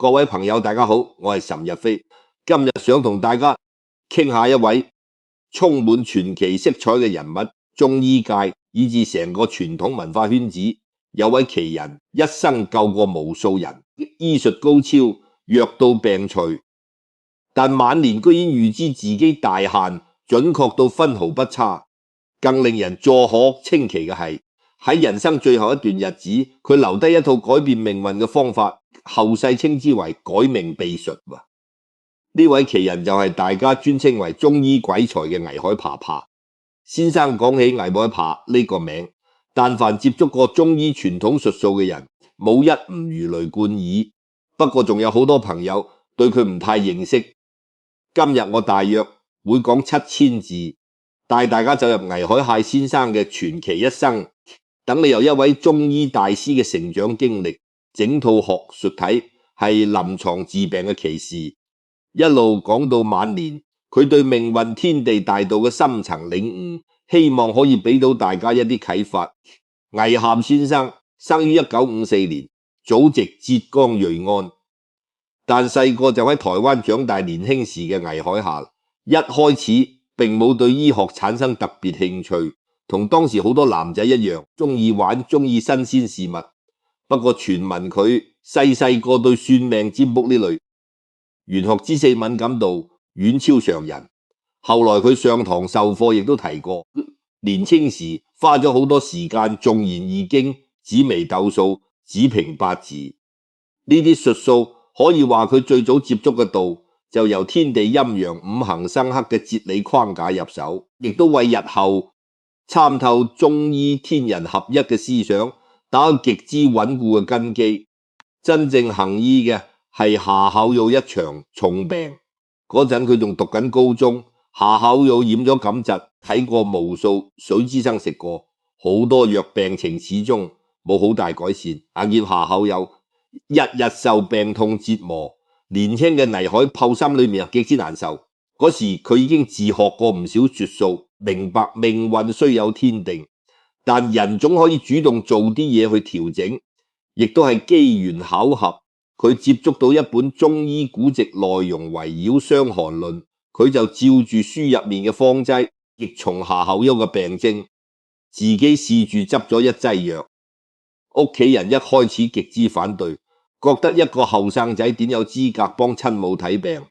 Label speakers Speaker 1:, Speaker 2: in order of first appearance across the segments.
Speaker 1: 各位朋友大家好，我係岑日飛，今日想同大家傾下一位充滿傳奇色彩嘅人物，中醫界以至成個傳統文化圈子有位奇人，一生救過無數人，醫術高超，藥到病除，但晚年居然預知自己大限，準確到分毫不差。更令人坐可稱奇嘅係，喺人生最後一段日子，佢留低一套改變命運嘅方法，後世稱之為改命秘術。呢位奇人就係大家尊稱為中醫鬼才嘅倪海爬先生。講起倪海爬呢個名，但凡接觸過中醫傳統術數嘅人，冇一唔如雷貫耳。不過仲有好多朋友對佢唔太認識。今日我大約會講7000字，帶大家走入倪海先生嘅傳奇一生，等你由一位中醫大師嘅成長經歷，整套學術體係臨床治病嘅奇事，一路講到晚年，佢對命運天地大道嘅深層領悟，希望可以俾到大家一啲啟發。倪涵先生生於1954年，祖籍浙江瑞安，但細個就喺台灣長大年輕時嘅倪海一開始並冇對醫學產生特別興趣，同當時好多男仔一樣，中意玩，中意新鮮事物。不過傳聞佢細個對算命占卜呢類玄學知識敏感度遠超常人。後來佢上堂授課亦都提過，年青時花咗好多時間縱言易經、紫微斗數、子平八字呢啲術數，可以話佢最早接觸嘅道就由天地陰陽五行生克嘅哲理框架入手，亦都為日後參透中醫天人合一嘅思想打極之穩固嘅根基。真正行醫嘅係夏口友一場重病，嗰陣佢仲讀緊高中，夏口友染咗感疾，睇過無數水之生，食過好多藥，病情始終冇好大改善。眼見夏口友日日受病痛折磨，年輕嘅倪海泡心裏面極之難受。嗰時佢已經自學過唔少術數，明白命運雖有天定，但人總可以主動做啲嘢去調整，亦都係機緣巧合，佢接觸到一本中醫古籍，內容圍繞《傷寒論》，佢就照住書入面嘅方劑，亦從夏口友嘅病徵，自己試住執咗一劑藥。屋企人一開始極之反對，覺得一個後生仔點有資格幫親母睇病，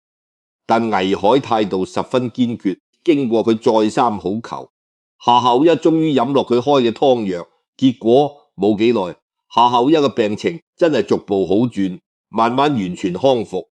Speaker 1: 但倪海態度十分堅決，經過佢再三好求，夏口友終於飲落佢開嘅湯藥，結果冇幾耐，夏口友嘅病情真係逐步好轉，慢慢完全康復。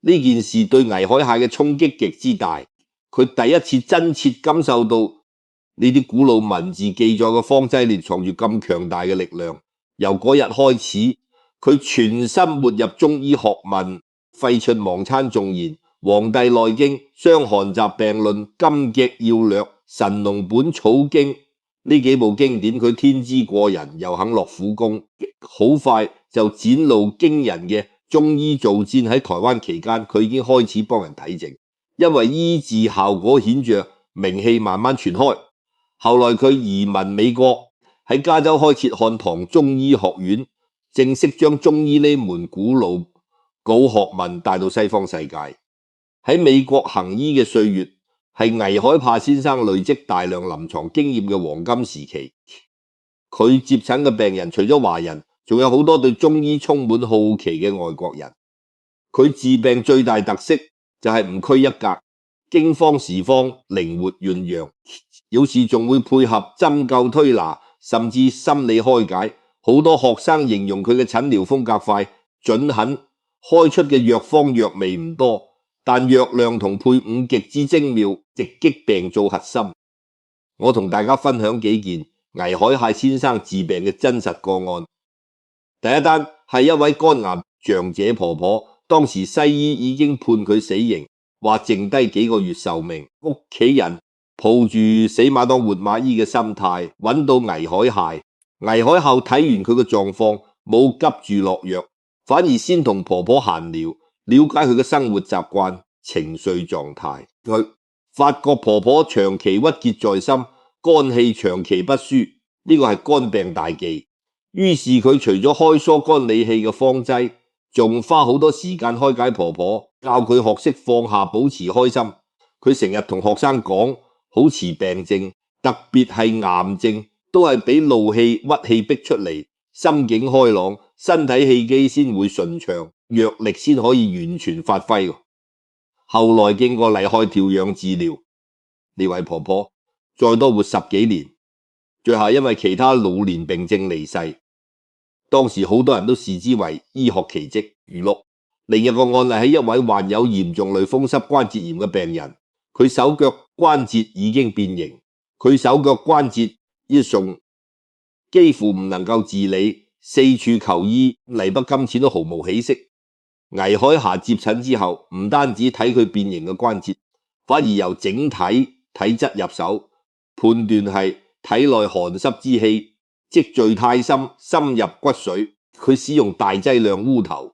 Speaker 1: 呢件事對倪海嘅衝擊極之大，佢第一次真切感受到呢啲古老文字記載嘅方劑列藏住咁強大嘅力量。由嗰日開始，佢全心沒入中醫學問，廢除忘餐頌言、黃帝內經、傷寒雜病論、金屐要略、神農本草經呢幾部經典，佢天資過人，又肯落苦功，好快就展露驚人嘅中醫造戰。喺台灣期間，佢已經開始幫人睇症，因為醫治效果顯著，名氣慢慢傳開。後來佢移民美國，喺加州開設漢唐中醫學院，正式將中醫呢門古老學問帶到西方世界。喺美國行醫嘅歲月，係倪海先生累積大量臨床經驗嘅黃金時期。佢接診嘅病人除咗華人，仲有好多對中醫充滿好奇嘅外國人。佢治病最大特色就係唔拘一格，經方時方，靈活醞釀，有時仲會配合針灸推拿，甚至心理開解。好多學生形容佢嘅診療風格快、準狠，開出嘅藥方藥味唔多，但藥量同配伍極之精妙，直擊病灶核心。我同大家分享幾件倪海先生治病嘅真實個案。第一單係一位肝癌長者婆婆，當時西醫已經判佢死刑，話剩低幾個月壽命。屋企人抱住死馬當活馬醫嘅心態，揾到倪海。倪海睇完佢嘅狀況，冇急住落藥，反而先同婆婆閒聊，了解佢嘅生活習慣、情緒狀態。佢發覺婆婆長期鬱結在心，肝氣長期不舒，呢個係肝病大忌。於是佢除咗開疏肝理氣嘅方劑，仲花好多時間開解婆婆，教佢學識放下，保持開心。佢成日同學生講，好似病症，特別係癌症，都係俾怒氣鬱氣逼出嚟，心境開朗，身體氣機先會順暢，藥力先可以完全發揮。後來經過厲害調養治療，呢位婆婆再多活10幾年，最後因為其他老年病症離世。當時好多人都視之為醫學奇蹟。另一個案例係一位患有嚴重類風濕關節炎嘅病人，佢手腳關節已經變形，佢手腳關節一鬆，幾乎唔能夠自理，四處求醫，禮不金錢都毫無起色。倪海霞接診之後，唔單止睇佢變形嘅關節，反而由整體體質入手，判斷係體內寒濕之氣積聚太深，深入骨髓。佢使用大劑量烏頭、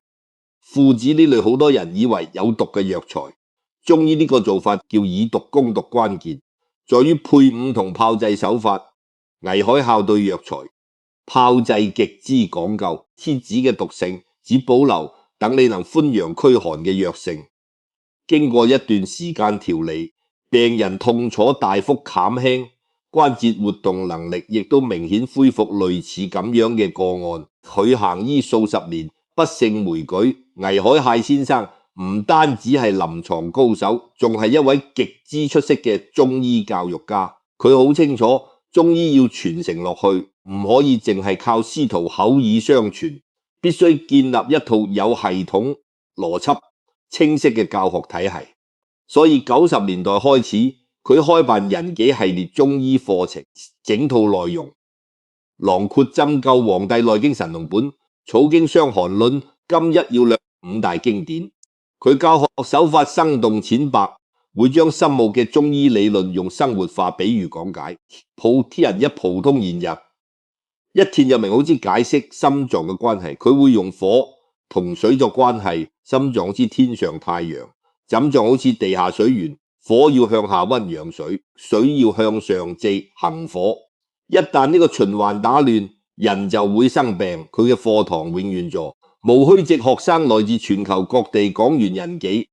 Speaker 1: 附子呢類好多人以為有毒嘅藥材。中醫呢個做法叫以毒攻毒，關鍵在於配伍同炮製手法。倪海孝對藥材炮製極之講究，天子嘅毒性只保留等你能寬陽驅寒嘅藥性。經過一段時間調理，病人痛楚大幅減輕，關節活動能力亦都明顯恢復，類似咁樣嘅個案。佢行醫數十年，不勝枚舉。倪海孝先生唔單止係臨床高手，仲係一位極之出色嘅中醫教育家。佢好清楚中醫要傳承落去，唔可以淨係靠師徒口耳相傳，必須建立一套有系統、邏輯清晰嘅教學體系。所以90年代開始，佢開辦人紀系列中醫課程，整套內容囊括針灸《黃帝內經神農本》、草經傷寒論、金一要略5大經典。佢教學手法生動淺白，會將深奧嘅中醫理論用生活化比喻講解，普天人一普通現入，一聽就明，好似解釋心臟嘅關係。佢會用火同水作關係，心臟好似天上太陽，枕臟好似地下水源，火要向下溫養水，水要向上濟行火。一旦呢個循環打亂，人就會生病。佢嘅課堂永遠座，無虛席學生來自全球各地講完人紀。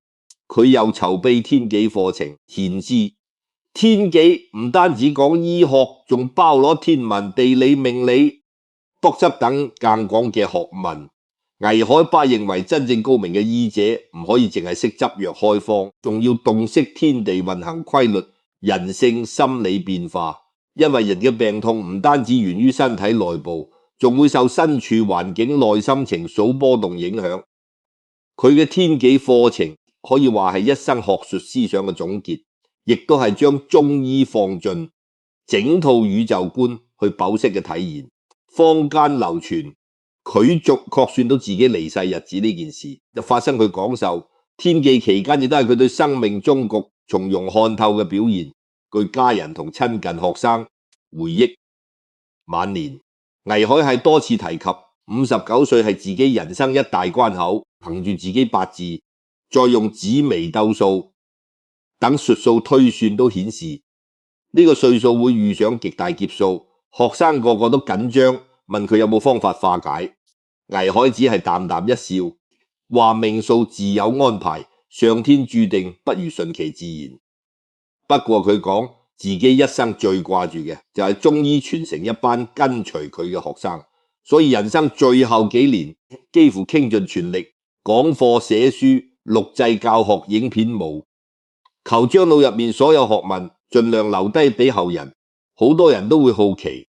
Speaker 1: 佢又籌備天紀課程，填之。天紀唔單止講醫學，仲包羅天文、地理、命理、卜笏等更廣嘅學問。倪海伯認為真正高明嘅醫者唔可以淨係識執藥開方，仲要洞悉天地運行規律、人性心理變化。因為人嘅病痛唔單止源於身體內部，仲會受身處環境、內心情緒波動影響。佢嘅天紀課程可以話係一生學術思想嘅總結，亦都係將中醫放進整套宇宙觀去剖析嘅體現。坊間流傳佢確算到自己離世日子呢件事，就發生佢講授天紀期間，亦都係佢對生命終局從容看透嘅表現。據家人同親近學生回憶，晚年倪海係多次提及59歲係自己人生一大關口，憑住自己八字，再用紫微斗數等術數推算都顯示呢個歲數會遇上極大劫數。學生個個都緊張，問佢有冇方法化解。倪海只係淡淡一笑，話命數自有安排，上天注定，不如順其自然。不過佢講自己一生最掛住嘅就係中醫傳承一班跟隨佢嘅學生，所以人生最後幾年幾乎傾盡全力講課寫書、錄製教學影片務，求將腦入面所有學問盡量留低俾後人。好多人都會好奇，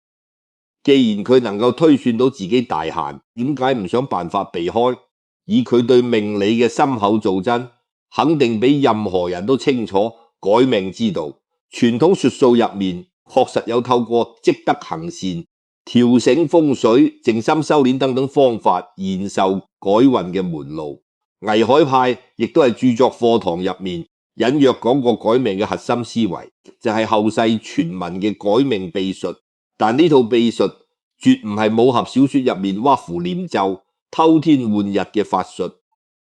Speaker 1: 既然佢能夠推算到自己大限，點解唔想辦法避開？以佢對命理嘅深厚造真，肯定比任何人都清楚改命之道。傳統術數入面確實有透過積德行善、調整風水、靜心修煉等等方法延壽改運嘅門路。倪海派亦都係著作課堂入面隱約講過改命嘅核心思維，就係後世傳聞嘅改命秘術。但呢套秘術絕唔係武俠小說入面畫符念咒、偷天換日嘅法術。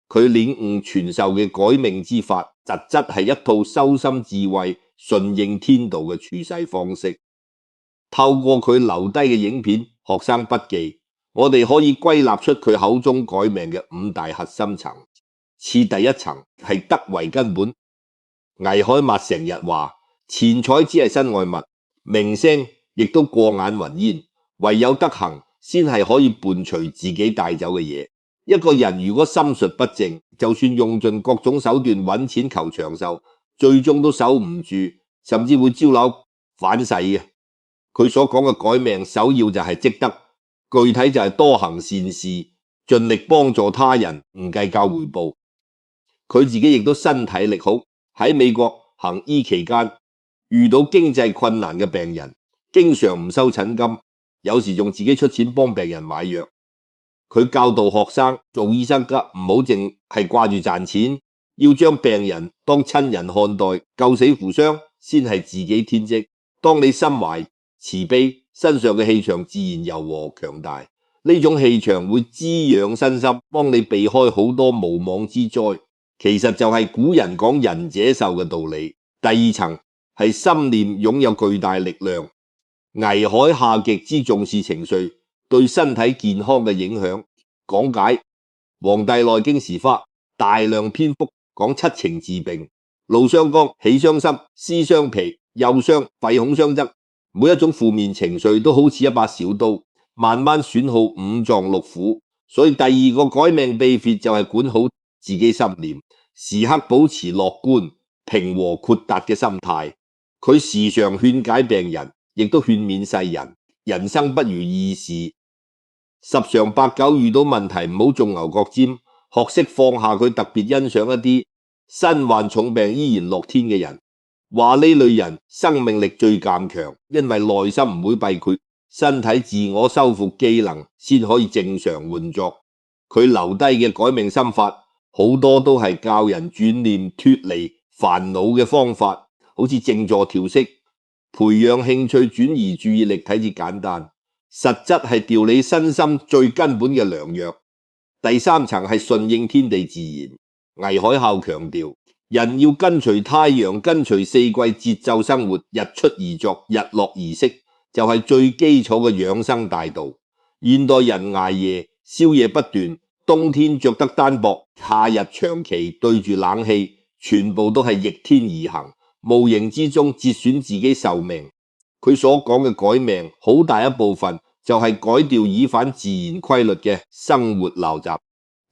Speaker 1: 佢領悟傳授嘅改命之法，實質係一套修心智慧、順應天道嘅處世方式。透過佢留低嘅影片、學生筆記，我哋可以歸納出佢口中改命嘅5大核心層次。第一層係德為根本。倪海默成日話錢財只係身外物，名聲亦都過眼雲煙，唯有德行先係可以伴隨自己帶走嘅嘢。一個人如果心術不正，就算用盡各種手段揾錢求長壽，最終都守唔住，甚至會招攬反噬嘅。佢所講嘅改命，首要就係積德，具體就係多行善事，盡力幫助他人，唔計較回報。佢自己亦都身體力好，喺美國行醫期間，遇到經濟困難嘅病人，經常唔收診金，有時仲自己出錢幫病人買藥。佢教導學生做醫生嘅唔好淨係掛住賺錢，要將病人當親人看待，救死扶傷先係自己天職。當你心懷慈悲，身上嘅氣場自然柔和強大，呢種氣場會滋養身心，幫你避開好多無妄之災。其實就係古人講仁者壽嘅道理。第二層係心念擁有巨大力量。倪海下極之重視情緒對身體健康嘅影響，講解《黃帝內經》時花大量篇幅講七情治病，怒傷肝，喜傷心，思傷脾，憂傷肺，恐傷側。每一種負面情緒都好似一把小刀，慢慢損耗五臟六腑。所以第二個改命秘訣就係管好自己心念，時刻保持樂觀、平和豁達嘅心態。佢時常勸解病人，亦都勸勉世人，人生不如意事，十常八九遇到問題唔好中牛角尖，學識放下佢，特別欣賞一啲身患重病依然樂天嘅人。話呢類人生命力最漸強，因為內心唔會閉括，身體自我修復機能先可以正常運作。佢留低嘅改命心法好多都係教人轉念脫離煩惱嘅方法，好似靜坐調息、培養興趣、轉移注意力，睇似簡單，實質係調理身心最根本嘅良藥。第三層係順應天地自然。倪海孝強調，人要跟隨太陽，跟隨四季節奏生活，日出而作，日落而息，就係最基礎嘅養生大道。現代人捱夜，宵夜不斷，冬天着得單薄，夏日長期對住冷氣，全部都係逆天而行，無形之中節損自己壽命。佢所講嘅改命，好大一部分就係改掉以反自然規律嘅生活陋習。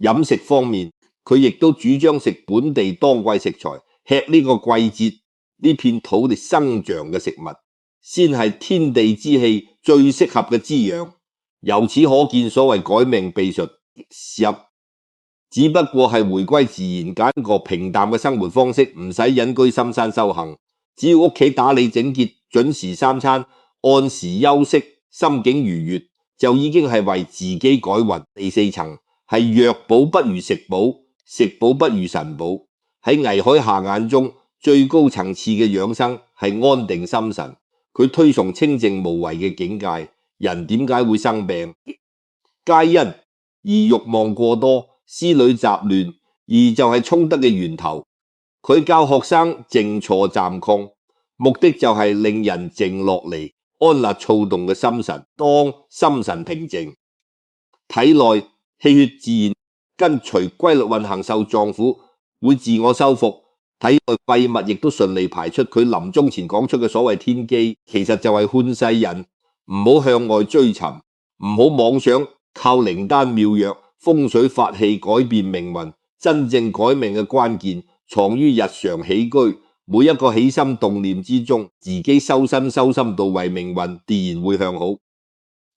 Speaker 1: 飲食方面，佢亦都主張食本地當季食材，吃呢個季節呢片土地生長嘅食物，先係天地之氣最適合嘅滋養。由此可見，所謂改命秘術只不過係回歸自然，揀個平淡嘅生活方式，唔使隱居深山修行，只要屋企打理整潔，準時三餐，按時休息，心境愉悅，就已經係為自己改運。第四層係藥補不如食補，食補不如神補。喺倪海霞眼中，最高層次嘅養生係安定心神。佢推崇清靜無為嘅境界。人點解會生病？皆因而慾望過多，思慮雜亂，而就係衝突嘅源頭。佢教學生靜坐暫抗，目的就係令人靜落嚟，安立躁動嘅心神。當心神平靜，體內氣血自然跟隨規律運行，受臟腑會自我修復，體內廢物亦都順利排出。佢臨終前講出嘅所謂天機，其實就係勸世人唔好向外追尋，唔好妄想靠靈丹妙藥、風水法器改變命運。真正改命嘅關鍵藏於日常起居，每一個起心動念之中，自己修身修心到位，命運自然會向好。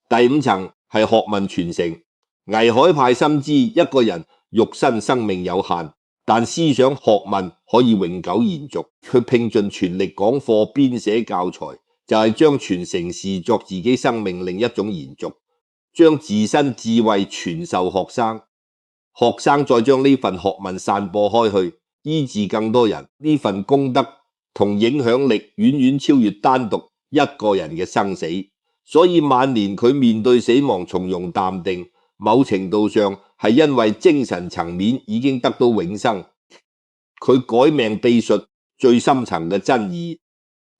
Speaker 1: 第五層係學問傳承。倪海派深知一個人肉身生命有限，但思想學問可以永久延續。佢拼盡全力講課、編寫教材，就係將傳承視作自己生命另一種延續，將自身智慧傳授學生，學生再將呢份學問散播開去，醫治更多人。呢份功德同影響力遠遠超越單獨一個人嘅生死。所以晚年佢面對死亡從容淡定，某程度上係因為精神層面已經得到永生。佢改命秘術最深層嘅真義，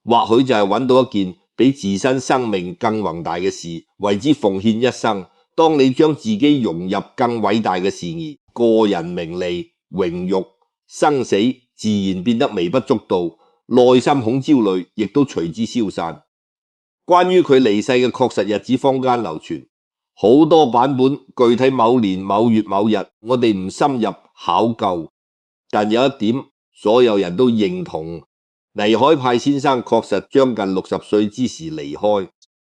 Speaker 1: 或許就係揾到一件比自身生命更宏大嘅事，為之奉獻一生，當你將自己融入更偉大嘅事業，個人名利、榮辱、生死自然變得微不足道，內心恐焦慮亦都隨之消散。關於佢離世嘅確實日子，坊間流傳好多版本，具體某年某月某日，我哋唔深入考究。但有一點，所有人都認同，倪海派先生確實將近60歲之時離開。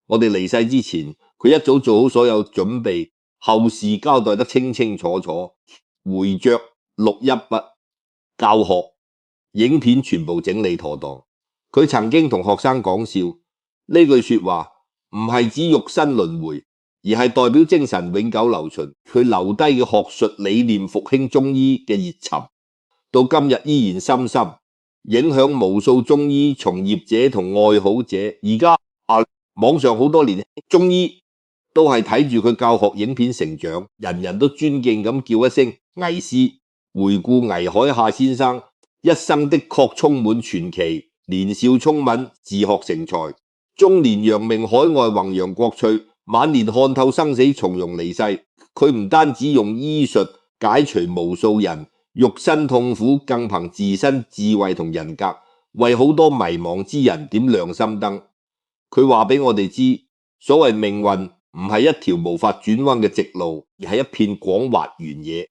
Speaker 1: 我哋離世之前，佢一早做好所有準備，後事交代得清清楚楚，回著、錄音筆、教學、影片全部整理妥當。佢曾經同學生講笑，呢句說話唔係指肉身輪迴，而係代表精神永久流傳。佢留低嘅學術理念復興中醫嘅熱忱，到今日依然深深影響無數中醫從業者同愛好者。而家網上好多年輕中醫都係睇住佢教學影片成長，人人都尊敬咁叫一聲倪師。回顧倪海廈先生一生的確充滿傳奇，年少聰敏，自學成才，中年揚名海外，弘揚國粹，晚年看透生死，從容離世。佢唔單止用醫術解除無數人肉身痛苦，更憑自身智慧同人格為好多迷茫之人點亮心燈。佢話俾我哋知，所謂命運唔係一條無法轉彎嘅直路，而係一片廣闊原野。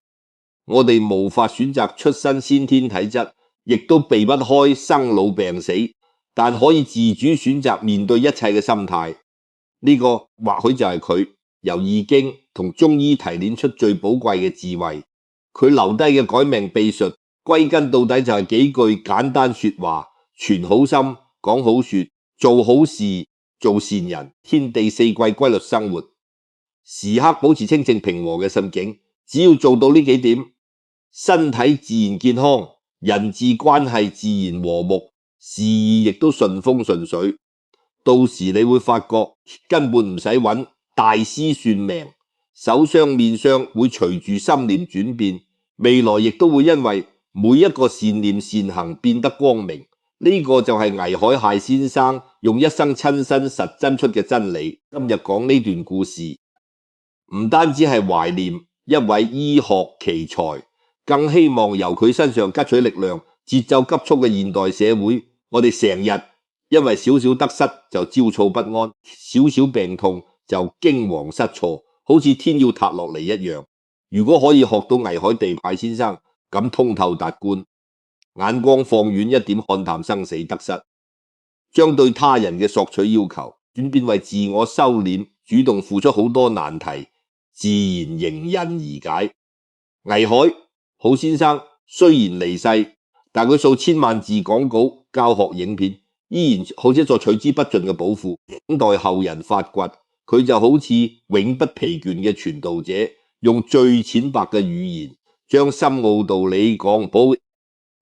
Speaker 1: 我哋無法選擇出身先天體質，亦都避不開生老病死，但可以自主選擇面對一切嘅心態。呢個或許就係佢由易經同中醫提煉出最寶貴嘅智慧。佢留低嘅改命秘術，歸根到底就係幾句簡單說話：存好心，講好說，做好事，做善人，天地四季規律生活，時刻保持清靜平和嘅心境。只要做到呢幾點，身體自然健康，人際關係自然和睦，事業亦都順風順水。到時你會發覺根本唔使揾大師算命，手相面相會隨住心念轉變，未來亦都會因為每一個善念善行變得光明。呢個就係倪海廈先生用一生親身實踐出嘅真理。今日講呢段故事，唔單止係懷念一位醫學奇才，更希望由佢身上汲取力量。節奏急速嘅現代社會，我哋成日因為少少得失就焦躁不安，少少病痛就驚惶失措，好似天要塌落嚟一樣。如果可以學到倪海地派先生咁通透達觀，眼光放遠一點，看淡生死得失，將對他人嘅索取要求轉變為自我收斂，主動付出好多難題，自然迎刃而解。倪海皓先生雖然離世，但佢數千萬字講稿、教學影片依然好似一座取之不盡嘅寶庫，等待後人發掘。佢就好似永不疲倦嘅傳道者，用最淺白嘅語言將深奧道理講補。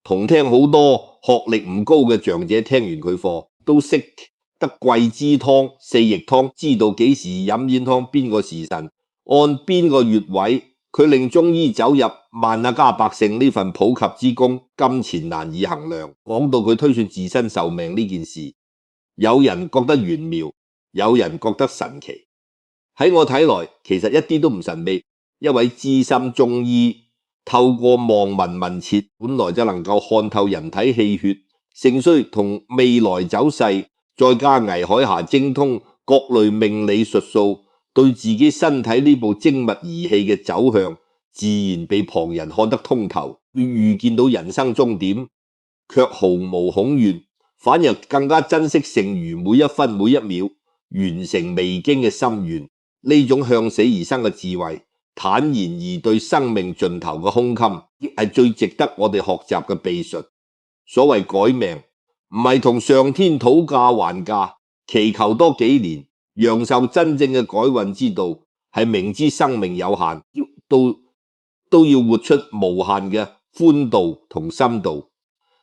Speaker 1: 同聽好多學歷唔高嘅長者聽完佢課，都識得桂枝湯、四逆湯，知道幾時飲煙湯，邊個時辰，按邊個穴位。佢令中醫走入萬家百姓呢份普及之功，金錢難以衡量。講到佢推算自身壽命呢件事，有人覺得玄妙，有人覺得神奇。喺我睇來，其實一啲都唔神秘。一位資深中醫透過望聞問切，本來就能夠看透人體氣血、盛衰同未來走勢，再加倪海廈精通各類命理術數，對自己身體呢部精密儀器嘅走向，自然被旁人看得通透。預見到人生終點，卻毫無恐懼，反而更加珍惜剩餘每一分每一秒，完成未經嘅心願。呢種向死而生嘅智慧，坦然而對生命盡頭嘅胸襟，亦係最值得我哋學習嘅秘術。所謂改命，唔係同上天討價還價，祈求多幾年，陽壽真正嘅改運之道，係明知生命有限，都要活出無限嘅寬度同深度。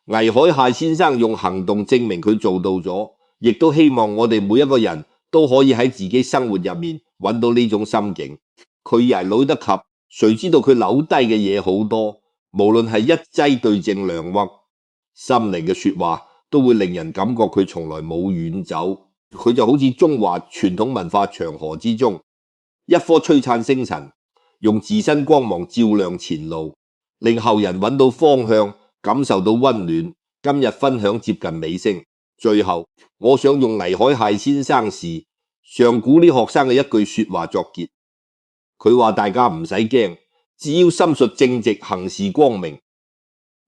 Speaker 1: 倪海廈先生用行動證明佢做到咗，亦都希望我哋每一個人都可以喺自己生活入面揾到呢種心境。佢係老得及，誰知道佢留低嘅嘢好多，無論係一劑對症良藥、心靈嘅說話，都會令人感覺佢從來冇遠走。佢就好似中華傳統文化長河之中一顆璀璨星辰，用自身光芒照亮前路，令後人揾到方向，感受到溫暖。今日分享接近尾聲，最後我想用倪海械先生時常鼓勵學生嘅一句說話作結。佢話大家唔使驚，只要心術正直，行事光明，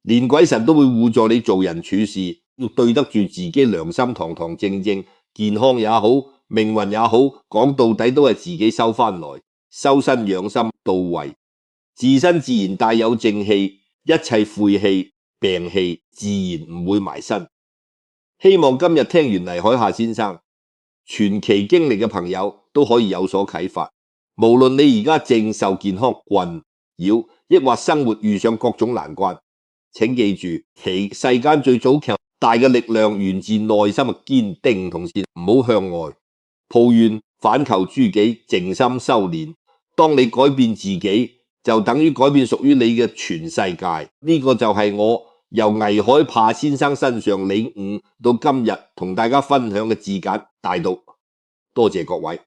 Speaker 1: 連鬼神都會護助你做人處事。要對得住自己良心，堂堂正正，健康也好，命運也好，講到底都係自己收翻來，修身養心到位，自身自然帶有正氣，一切晦氣病氣自然唔會埋身。希望今日聽完倪海械先生傳奇經歷嘅朋友都可以有所啟發。無論你而家正受健康困擾，抑或生活遇上各種難關，請記住，其世間最早強大嘅力量源自內心嘅堅定，同時唔好向外抱怨，反求諸己，靜心修煉。當你改變自己，就等於改變屬於你嘅全世界。呢個就係我由倪海械先生身上領悟到今日同大家分享嘅至簡大道。多謝各位。